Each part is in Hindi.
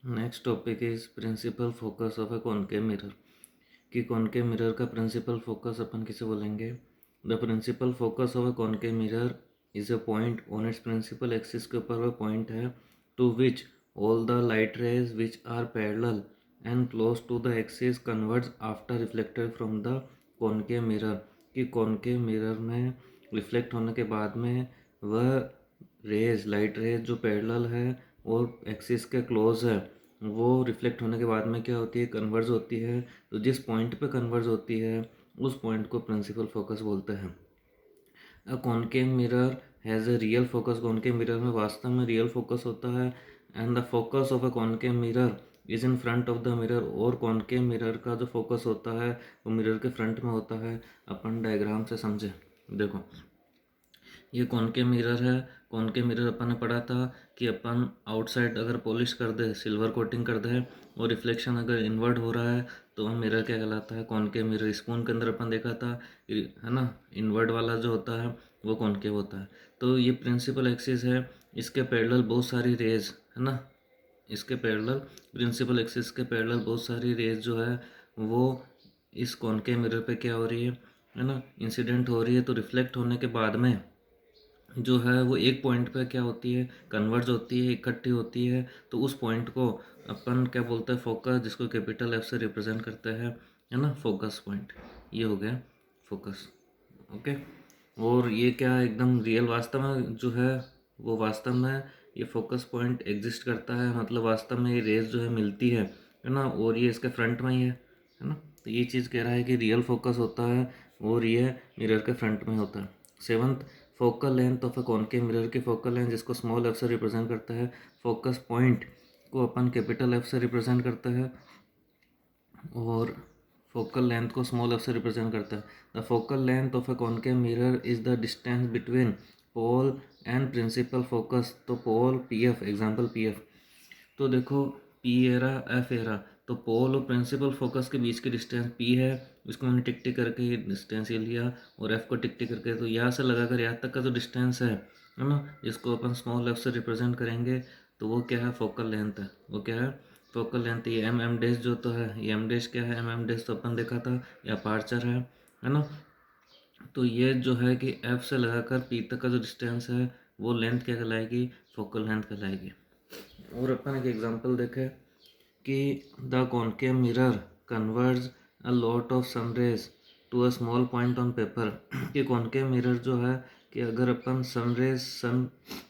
Next topic is principal focus of a concave mirror. कि कॉनकेव मिरर का प्रिंसिपल फोकस अपन किसे बोलेंगे? The principal focus of a concave mirror is a point on its principal axis के ऊपर वह पॉइंट है to which all the light rays which are parallel and close to the axis converge after reflected from the concave mirror. कि कॉनकेव मिरर में रिफ्लेक्ट होने के बाद में वह रेज लाइट रेज जो पैरेलल है और एक्सिस के क्लोज है, वो रिफ्लेक्ट होने के बाद में क्या होती है, कन्वर्ज होती है। तो जिस पॉइंट पे कन्वर्ज होती है उस पॉइंट को प्रिंसिपल फोकस बोलते हैं। A concave mirror has a real focus. Concave mirror में वास्तव में रियल फोकस होता है। And the focus of a concave mirror is in front of the mirror. और कॉनकेव मिरर का जो फोकस होता है वो मिरर के फ्रंट में होता है। अपन डायग्राम से समझे। देखो, ये कॉनकेव मिरर है। कॉनकेव मिरर अपन ने पढ़ा था कि अपन आउटसाइड अगर पॉलिश कर दे, सिल्वर कोटिंग कर दे और रिफ्लेक्शन अगर इनवर्ट हो रहा है तो वह मिरर क्या कहलाता है? Concave mirror. स्पून के अंदर अपन देखा था, है ना, इनवर्ट वाला जो होता है वो कॉनकेव होता है। तो ये प्रिंसिपल एक्सिस है, इसके पैरेलल बहुत सारी रेज, है ना, इसके पैरेलल, प्रिंसिपल एक्सिस के पैरेलल बहुत सारी रेज जो है वो इस कॉनकेव मिरर पे क्या हो रही है ना, इंसिडेंट हो रही है। तो रिफ्लेक्ट होने के बाद में जो है वो एक पॉइंट पे क्या होती है, कन्वर्ज होती है, इकट्ठी होती है। तो उस पॉइंट को अपन क्या बोलते हैं? फोकस, जिसको कैपिटल एफ से रिप्रेजेंट करते हैं, है ना, फोकस पॉइंट। ये हो गया फोकस। ओके। और ये क्या एकदम रियल वास्तव में जो है वो वास्तव में ये फोकस पॉइंट एग्जिस्ट करता है, मतलब वास्तव में ये रेज जो है मिलती है ना, और ये इसके फ्रंट में ही है ना। तो ये चीज़ कह रहा है कि रियल फोकस होता है और ये मिरर के फ्रंट में होता है। Seventh, focal length of a concave mirror की फोकल लेंथ, जिसको स्मॉल एफ से रिप्रेजेंट करता है, फोकस पॉइंट को अपन कैपिटल एफ से रिप्रेजेंट करते हैं और फोकल लेंथ को स्मॉल एफ से रिप्रेजेंट करता है। The focal length of a concave mirror is the distance between pole and principal focus. तो pole P F, example P F. तो देखो, पी एरा एफ एरा, तो पोल और प्रिंसिपल फोकस के बीच की डिस्टेंस पी है, इसको मैंने टिक टिक करके ये डिस्टेंस ये लिया, और एफ को टिक टिक करके, तो यहाँ से लगाकर यहाँ तक का जो डिस्टेंस है ना, जिसको अपन स्मॉल एफ से रिप्रेजेंट करेंगे, तो वो क्या है? फोकल लेंथ है। वो क्या है? Focal length. ये एम डैश जो तो है, ये एम डैश क्या है? एम डैश तो अपन देखा था, या अपार्चर है ना। तो ये जो है कि एफ से लगाकर पी तक का जो डिस्टेंस है वो लेंथ क्या कहलाएगी? फोकल लेंथ कहलाएगी। और अपन एक एग्जांपल देखें कि the concave mirror converge a lot of sun rays to a small point on paper. कि कॉनकेव मिरर जो है कि अगर अपन सन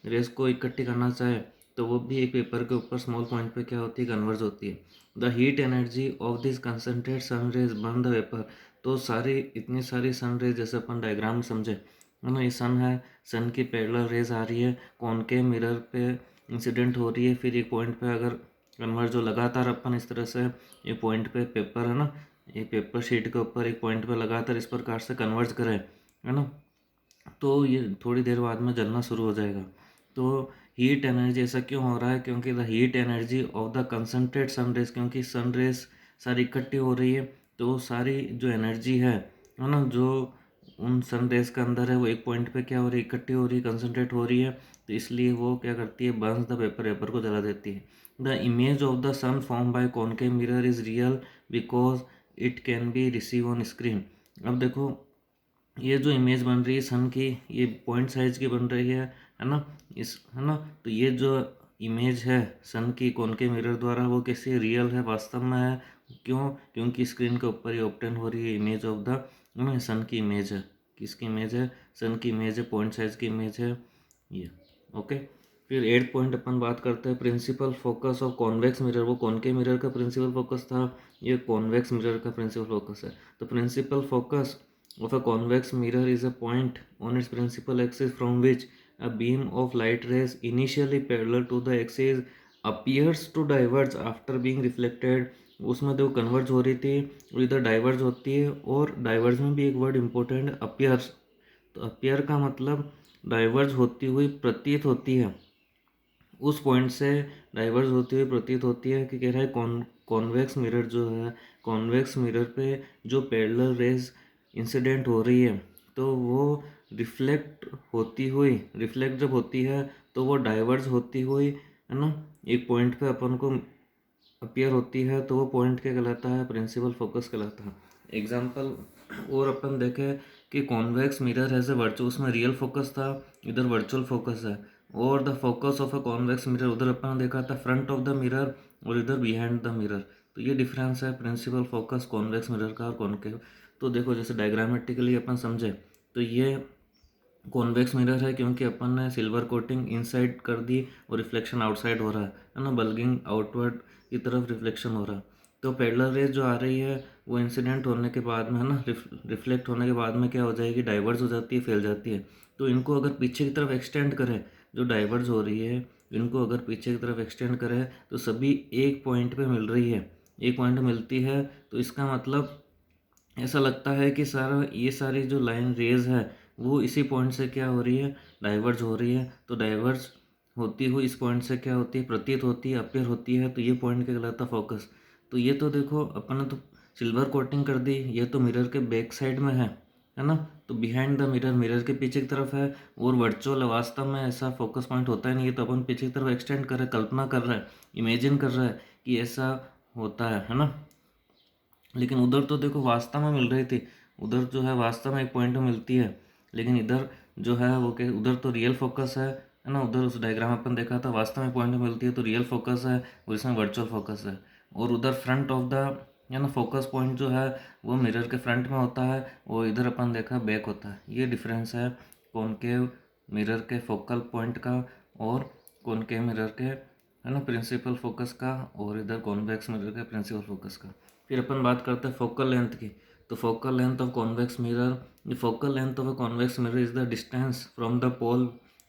रेज को इकट्ठी करना चाहे तो वो भी एक पेपर के ऊपर स्मॉल पॉइंट पे क्या होती है? कन्वर्ज होती है। The heat energy of this concentrate sun rays burn the paper. तो सारी इतनी सारी सन रेज, जैसे अपन डायग्राम में समझे, है ना, ये सन है, सन की पैरेलल रेज आ रही है, कॉनकेव मिरर पे इंसिडेंट हो रही है, फिर एक पॉइंट पे अगर कन्वर्ज, जो लगातार अपन इस तरह से एक पॉइंट पे पेपर, है ना, एक पेपर शीट के ऊपर एक पॉइंट पे लगातार इस प्रकार से कन्वर्ज करें, है ना, तो ये थोड़ी देर बाद में जलना शुरू हो जाएगा। तो हीट एनर्जी ऐसा क्यों हो रहा है? क्योंकि the heat energy of the concentrate sun rays, क्योंकि सन रेज सारी इकट्ठी हो रही है, तो वो सारी जो एनर्जी है ना, जो उन सन रेज के अंदर है, वो एक पॉइंट पे क्या हो रही है? इकट्ठी हो रही है, कंसनट्रेट हो रही है। तो इसलिए वो क्या करती है? बर्न्स द पेपर, पेपर को जला देती है। The image of the sun form by concave mirror is real because it can be receive on screen. अब देखो, ये जो इमेज बन रही है सन की, ये पॉइंट साइज की बन रही है ना, इस, है ना, तो ये जो इमेज है सन की कॉनकेव मिरर द्वारा, वो कैसे रियल है, वास्तव में है। क्यों? क्योंकि स्क्रीन के ऊपर ये ऑब्टेन हो रही है इमेज ऑफ द, है ना, सन की इमेज है। किसकी इमेज है? सन की इमेज है, पॉइंट साइज की इमेज है ये। ओके। फिर 8th पॉइंट अपन बात करते हैं, principal focus of convex mirror. वो कॉनकेव मिरर का प्रिंसिपल फोकस था, ये कॉन्वेक्स मिरर का प्रिंसिपल फोकस है। तो principal focus of a convex mirror is a point on its principal axis from which a beam of light rays initially parallel to the axis appears to diverge after being reflected। उसमें तो कन्वर्ज हो रही थी और इधर डाइवर्ज होती है, और डाइवर्ज में भी एक वर्ड इंपॉर्टेंट है, अपीयर्स। तो अपीयर का मतलब डाइवर्ज होती हुई प्रतीत होती है, उस पॉइंट से डाइवर्ज होती हुई प्रतीत होती है। कि कह रहा है कॉन्वेक्स मिरर जो है, कॉन्वेक्स मिरर पे जो पैरेलल रेज इंसिडेंट हो रही है, तो वो रिफ्लेक्ट होती हुई, रिफ्लेक्ट जब होती है तो वो डाइवर्ज होती हुई, है ना, एक पॉइंट पे अपन को अपीयर होती है तो वो पॉइंट क्या कहलाता है, प्रिंसिपल फोकस कहलाता है। एग्जाम्पल और अपन देखें कि convex mirror has a virtual, उसमें रियल फोकस था, इधर वर्चुअल फोकस है। और the focus of a convex mirror, उधर अपन ने देखा था फ्रंट ऑफ द मिरर और इधर बिहाइंड द मिरर। तो ये डिफरेंस है प्रिंसिपल फोकस कॉन्वेक्स मिरर का और कॉनकेव। तो देखो जैसे डायग्रामेटिकली अपन समझे तो ये कॉन्वेक्स मिरर है क्योंकि अपन ने सिल्वर कोटिंग इनसाइड कर दी और रिफ्लेक्शन आउटसाइड हो रहा है ना, बल्गिंग आउटवर्ड की तरफ रिफ्लेक्शन हो रहा है। तो पैरेलल रेज जो आ रही है वो इंसिडेंट होने के बाद में है ना, रिफ्लेक्ट होने के बाद में क्या हो जाएगी, डाइवर्ज हो जाती है, फैल जाती है। तो इनको अगर पीछे की तरफ एक्सटेंड करें, जो डाइवर्ज हो रही है इनको अगर पीछे की तरफ एक्सटेंड करें तो सभी एक पॉइंट पे मिल रही है, एक पॉइंट मिलती है। तो इसका मतलब ऐसा लगता है कि सारा ये सारी जो लाइन रेज है वो इसी पॉइंट से क्या हो रही है, डाइवर्ज हो रही है। तो डाइवर्ज होती हुई इस पॉइंट से क्या होती है, प्रतीत होती है, अपीयर होती है। तो ये पॉइंट क्या कहलाता है, फोकस। तो ये तो देखो अपन ने तो सिल्वर कोटिंग कर दी, ये तो मिरर के बैक साइड में है ना। तो बिहाइंड द मिरर, मिरर के पीछे की तरफ है। और वर्चुअल वास्तव में ऐसा फोकस पॉइंट होता ही नहीं है, तो अपन पीछे की तरफ एक्सटेंड कर रहे हैं, कल्पना कर रहा है, इमेजिन कर रहा है कि ऐसा होता है ना। लेकिन उधर तो देखो वास्तव में मिल रही थी, उधर जो है वास्तव में एक पॉइंट में मिलती है। लेकिन इधर जो है वो क्या, उधर तो रियल फोकस है ना। उधर उस डायग्राम अपन देखा था वास्तव में पॉइंट में मिलती है तो रियल फोकस है, और इसमें वर्चुअल फोकस है। और उधर फ्रंट ऑफ द है ना फोकस पॉइंट जो है वो मिरर के फ्रंट में होता है, और इधर अपन देखा बैक होता है। ये डिफरेंस है कॉनकेव मिरर के फोकल पॉइंट का और कॉनकेव मिरर के है ना प्रिंसिपल फोकस का, और इधर कॉन्वेक्स मिरर के प्रिंसिपल फोकस का। फिर अपन बात करते हैं फोकल लेंथ की। तो focal length of convex mirror, the focal length of a convex mirror is the distance from the pole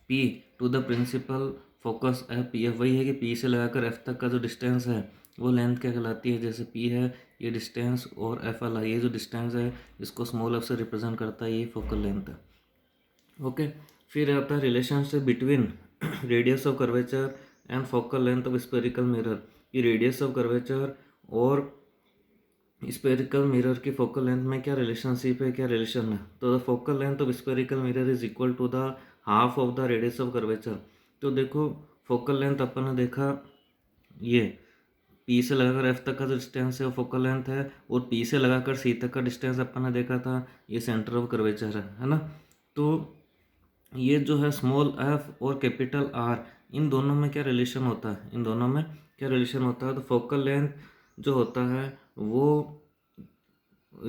P to the principal focus F. F वही है कि पी से लगाकर एफ तक का जो डिस्टेंस है वो लेंथ क्या कहलाती है। जैसे पी है ये डिस्टेंस, और एफ वाला ये जो डिस्टेंस है इसको स्मॉल एफ से रिप्रेजेंट करता है, ये फोकल लेंथ है। ओके, फिर आता है relationship between radius of curvature and focal length of spherical mirror. ये रेडियस ऑफ कर्वेचर और स्पेरिकल मिरर की फोकल लेंथ में क्या रिलेशनशिप है, क्या रिलेशन है। तो the focal length of spherical mirror is equal to the half of the radius of curvature. तो देखो फोकल लेंथ अपन ने देखा, ये पी से लगाकर एफ तक का जो डिस्टेंस है वो फोकल लेंथ है, और पी से लगाकर सी तक का डिस्टेंस अपन ने देखा था ये सेंटर ऑफ कर्वेचर है ना। तो ये जो है स्मॉल एफ और कैपिटल आर, इन दोनों में क्या रिलेशन होता है, इन दोनों में क्या रिलेशन होता है। तो फोकल लेंथ जो होता है वो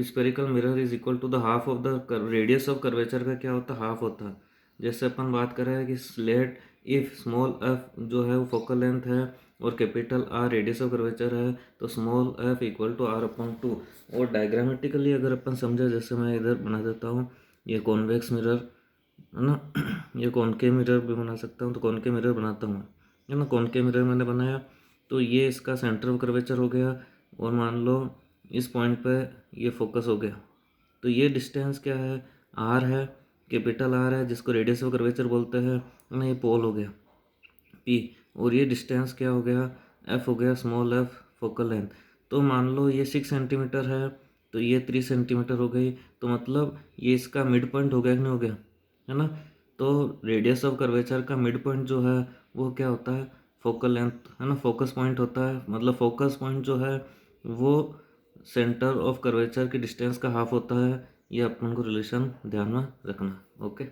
spherical mirror is equal to the half of the radius of curvature का क्या होता है, हाफ होता है। जैसे अपन बात करें कि स्लेट इफ स्मॉल एफ जो है वो फोकल लेंथ है और capital R radius of curvature है, तो small f equal to R upon two. और डायग्रामेटिकली अगर अपन समझे, जैसे मैं इधर बना देता हूँ, ये कॉन्वेक्स मिरर है ना, ये कॉनकेव मिरर भी बना सकता हूँ, तो कॉनकेव मिरर बनाता हूँ है ना। कॉनकेव मिरर मैंने बनाया तो ये इसका सेंटर ऑफ कर्वेचर हो गया, और मान लो इस पॉइंट पे ये फोकस हो गया। तो ये डिस्टेंस क्या है, आर है, कैपिटल आर है जिसको रेडियस ऑफ कर्वेचर बोलते हैं ना, ये पोल हो गया पी। और ये डिस्टेंस क्या हो गया, एफ हो गया, स्मॉल एफ फोकल लेंथ। तो मान लो ये 6 सेंटीमीटर है, तो ये 3 सेंटीमीटर हो गई। तो मतलब ये इसका मिड पॉइंट हो गया कि नहीं हो गया, है ना। तो रेडियस ऑफ कर्वेचर का मिड पॉइंट जो है वो क्या होता है, फोकल लेंथ है ना, फोकस पॉइंट होता है। मतलब फोकस पॉइंट जो है वो सेंटर ऑफ कर्वेचर की डिस्टेंस का हाफ होता है। ये अपन को रिलेशन ध्यान में रखना। ओके।